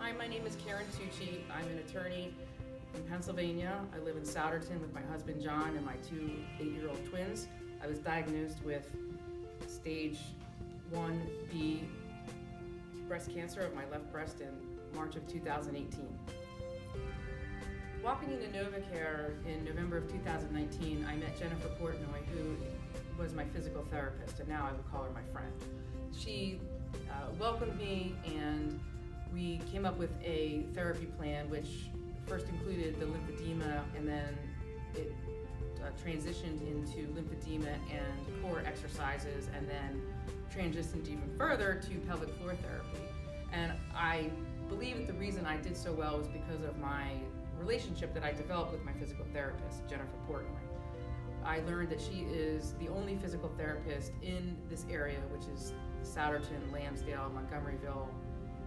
Hi, my name is Karen Tucci. I'm an attorney in Pennsylvania. I live in Souderton with my husband John and my two 8-year-old twins. I was diagnosed with stage 1B breast cancer of my left breast in March of 2018. Walking into NovaCare in November of 2019, I met Jennifer Portnoy, who was my physical therapist, and now I would call her my friend. She welcomed me, and we came up with a therapy plan which first included the lymphedema, and then it transitioned into lymphedema and core exercises, and then transitioned even further to pelvic floor therapy. And I believe that the reason I did so well was because of my relationship that I developed with my physical therapist, Jennifer Portnoy. I learned that she is the only physical therapist in this area, which is Souderton, Lambsdale, Montgomeryville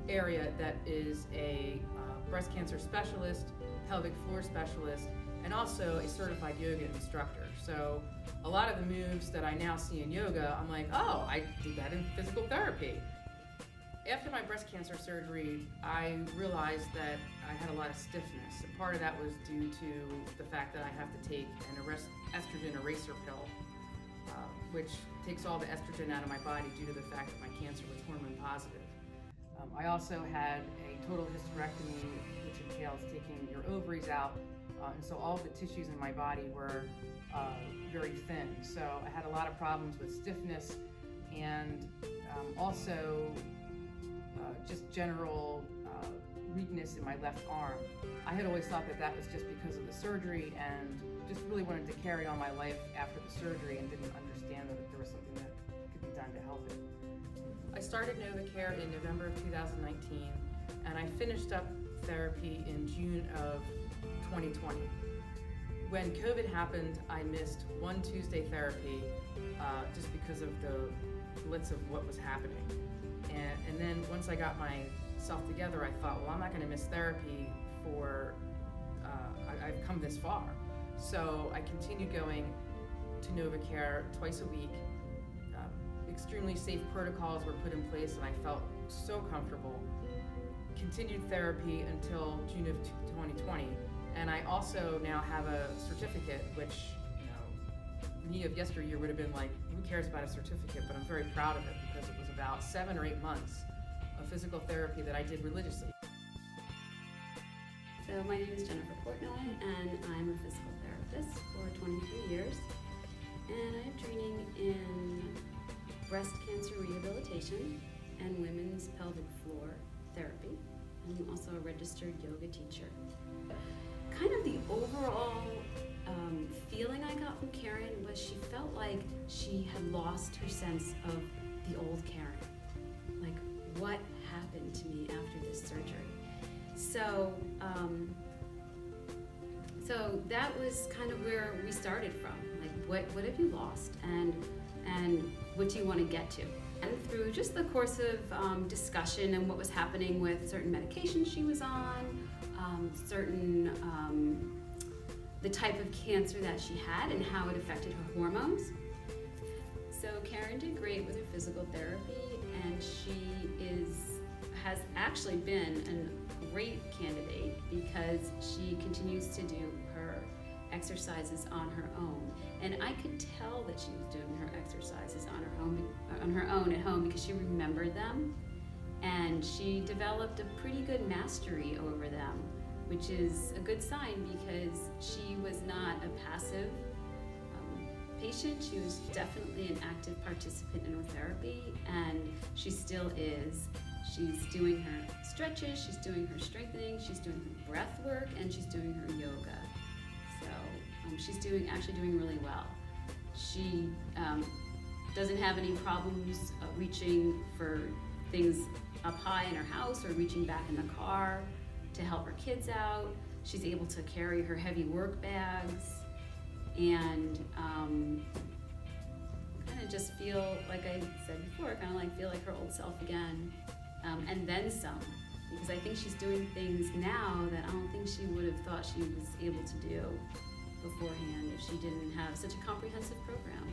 area, that is a breast cancer specialist, pelvic floor specialist, and also a certified yoga instructor. So a lot of the moves that I now see in yoga, I'm like, oh, I did that in physical therapy. After my breast cancer surgery, I realized that I had a lot of stiffness. And part of that was due to the fact that I have to take an estrogen eraser pill, which takes all the estrogen out of my body due to the fact that my cancer was hormone positive. I also had a total hysterectomy, which entails taking your ovaries out, and so all the tissues in my body were very thin. So I had a lot of problems with stiffness and also just general weakness in my left arm. I had always thought that that was just because of the surgery, and just really wanted to carry on my life after the surgery and didn't understand that there was something that could be done to help it. I started NovaCare in November of 2019, and I finished up therapy in June of 2020. When COVID happened, I missed one Tuesday therapy just because of the blitz of what was happening. And then once I got myself together, I thought, well, I'm not going to miss therapy for, I've come this far. So I continued going to NovaCare twice a week. Extremely safe protocols were put in place, and I felt so comfortable. Continued therapy until June of 2020. And I also now have a certificate, which, me of yesteryear would have been like, who cares about a certificate? But I'm very proud of it because it was about 7 or 8 months of physical therapy that I did religiously. So my name is Jennifer Portnoy, and I'm a physical therapist for 23 years. And I have training in breast cancer rehabilitation and women's pelvic floor therapy. And I'm also a registered yoga teacher. Kind of the overall feeling I got from Karen was she felt like she had lost her sense of the old Karen. Like, what happened to me after this surgery? So that was kind of where we started from. Like, what have you lost, and what do you want to get to? And through just the course of discussion and what was happening with certain medications she was on, the type of cancer that she had and how it affected her hormones. So Karen did great with her physical therapy, and she has actually been a great candidate because she continues to do her exercises on her own. And I could tell that she was doing her exercises on her own at home because she remembered them, and she developed a pretty good mastery over them, which is a good sign because she was not a passive patient. She was definitely an active participant in her therapy, and she still is. She's doing her stretches, she's doing her strengthening, she's doing her breath work, and she's doing her yoga. So she's actually doing really well. She doesn't have any problems reaching for things up high in her house or reaching back in the car to help her kids out. She's able to carry her heavy work bags, and kind of just feel, like I said before, kind of like feel like her old self again, and then some, because I think she's doing things now that I don't think she would have thought she was able to do beforehand if she didn't have such a comprehensive program.